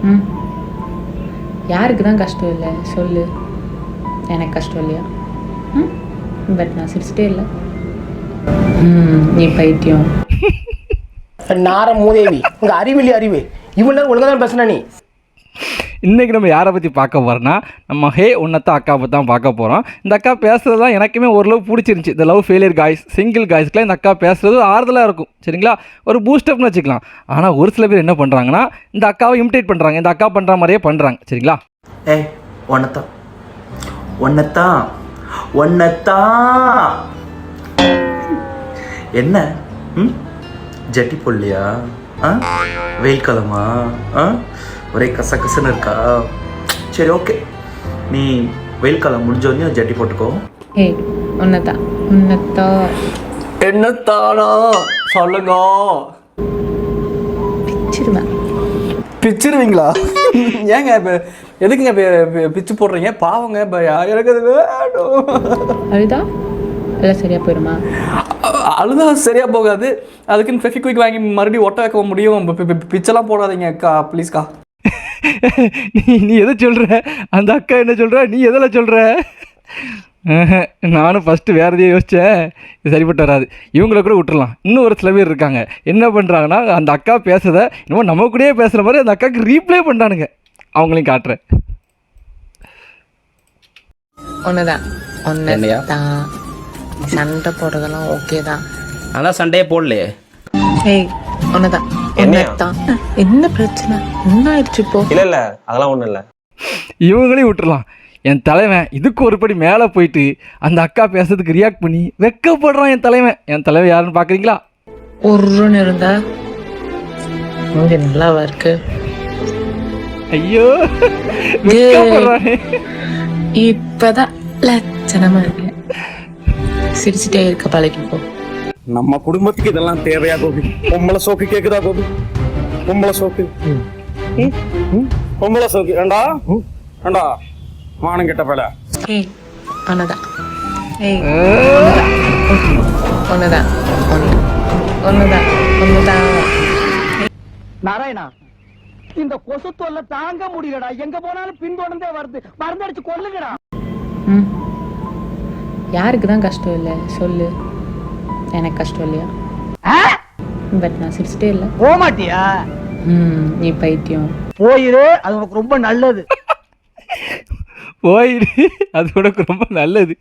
ம், யாருக்கு தான் கஷ்டம் இல்லை சொல்லு. எனக்கு கஷ்டம் இல்லையா? ம், பட் நான் சிரிச்சிட்டே இல்லை. நீ பைத்தியம். நார மூதேவி, உங்க அறிவிலி அறிவு இவ்வளோ நேரம் ஒழுங்காக தான் பேசுனா நீ. இன்றைக்கி நம்ம யாரை பற்றி பார்க்க போகிறோன்னா, நம்ம ஹே உன்னத்தான் அக்கா பற்றி தான் பார்க்க போகிறோம். இந்த அக்கா பேசுகிறது தான் எனக்குமே ஓரளவு பிடிச்சிருந்துச்சி. இந்த லவ் ஃபெயிலியர் காய்ஸ், சிங்கிள் காய்ஸ்க்குலாம் இந்த அக்கா பேசுகிறது ஆறுதலாக இருக்கும், சரிங்களா? ஒரு பூஸ்டப்னு வச்சுக்கலாம். ஆனால் ஒரு சில பேர் என்ன பண்ணுறாங்கன்னா, இந்த அக்காவை இமிட்டேட் பண்ணுறாங்க, இந்த அக்கா பண்ணுற மாதிரியே பண்ணுறாங்க, சரிங்களா? ஏய் ஒன்னத்தான் ஒன்னத்தான் ஒன்னத்தான் என்ன ஜட்டி போடலையா? வெயில் காலமா? ஒரே கசகசன்னு இருக்கா? சரி ஓகே, நீ வெயில் காலம் முடிஞ்சோடனே ஜட்டி போட்டுக்கோ. ஏய் உன்னதான் உன்னத்தா என்னத்தானா சொல்லுங்க. பிச்சிருவேன். பிச்சிருவீங்களா? ஏங்க இப்போ எதுக்குங்க பிச்சு போடுறீங்க? பாவங்க இப்போ எனக்கு அது வேணும். அழுதா எல்லாம் சரியா போயிடுமா? அழுதா சரியா போகாது. அதுக்குன்னு ஃபெவிக்விக் வாங்கி மறுபடியும் ஒட்ட வைக்க முடியும். பிச்செல்லாம் போடாதீங்க அக்கா, ப்ளீஸ்க்கா. நீ எதை சொல்கிற? அந்த அக்கா என்ன சொல்கிற? நீ எதில் சொல்கிற? நானும் ஃபஸ்ட்டு வேறு எதையும் யோசித்தேன். இது சரிப்பட்டு வராது. இவங்கள கூட விட்டுறலாம். இன்னும் ஒரு சில பேர் இருக்காங்க, என்ன பண்ணுறாங்கன்னா, அந்த அக்கா பேசுகிறத இன்னும் நம்ம கூடயே பேசுகிற மாதிரி அந்த அக்காவுக்கு ரீப்ளே பண்ணுறானுங்க. அவங்களையும் காட்டுறேன். ஒன்றுதான் ஒன்றுதான் சண்டை போடுறதெல்லாம் ஓகே தான். அதான் சண்டையே போடலையே. ஏய் ஒன்றுதான் ஒன்றுதான். என்ன பிரச்சனை? என்ன ஆயிடுச்சு இப்போ? இல்ல அதெல்லாம் ஒண்ணும் இல்ல. இவங்களையும் விட்டுறலாம். என் தலைவன் இதுக்கு ஒரு படி மேலே போயிட்டு அந்த அக்கா பேசுறதுக்கு ரியாக்ட் பண்ணி வெக்கப்படுறான் என் தலைவன். என் தலைவன் யாருன்னு பார்க்குறீங்களா? ஒருன்னு இருந்தா இங்கே நல்லாவா இருக்கு? ஐயோ வெக்கப்படுறானே. இப்பதான் லட்சணமா இருக்கு. சிரிச்சுட்டே இருக்க பழகிப்போ. நம்ம குடும்பத்துக்கு இதெல்லாம் தேவையா கோபி? பொம்பளை சோக்கு கேக்குதா கோபி? பொம்பளை சோக்கு பொம்பளை சோக்கு ஏண்டா ஏண்டா மானம் கெட்ட பேல. ஏய் ஒன்னுதான். ஏய் ஒன்னுதான் ஒன்னுதான் ஒன்னுதான். நாராயணா, இந்த கொசு தொல்லை தாங்க முடியலடா. எங்க போனாலும் பின்தொடர்ந்தே வருது. மருந்தடிச்சு கொல்லுங்கடா. ம், யாருக்கு தான் கஷ்டம் இல்லை சொல்லு. எனக்கு கஷ்டம் இல்லையா? பட் நான் சிரிச்சிட்டே இல்லை. போமாட்டியா? நீ பைத்தியம். போயிரு, அது உனக்கு ரொம்ப நல்லது. போயிடு, அது உனக்கு ரொம்ப நல்லது.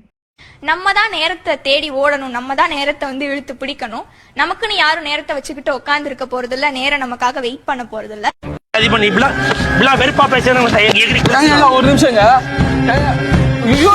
நம்ம தான் நேரத்தை தேடி ஓடணும், நம்ம தான் நேரத்தை வந்து இழுத்து பிடிக்கணும். நமக்குன்னு யாரும் நேரத்தை வச்சுக்கிட்டு உட்கார்ந்து இருக்க போறது இல்ல, நேரம் நமக்காக வெயிட் பண்ண போறது இல்ல. வெறுப்பா பேச ஒரு நிமிஷங்க. ஐயோ